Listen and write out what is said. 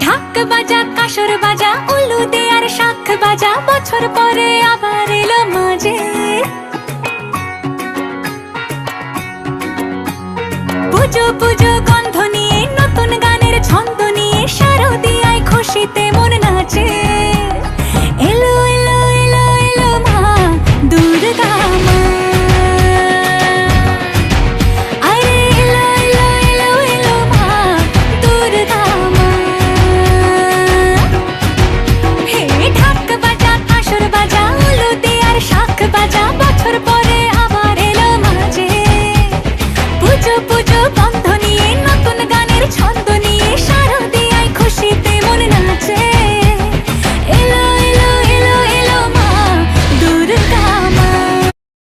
ঢাক বাজা কাসর বাজা উলু দে আর শাখ বাজা, বছর পরে আবার এলো মাঝে। পুজো পুজো গন্ধ নিয়ে নতুন গানের ছন্দ নিয়ে শারদিয়ায় খুশিতে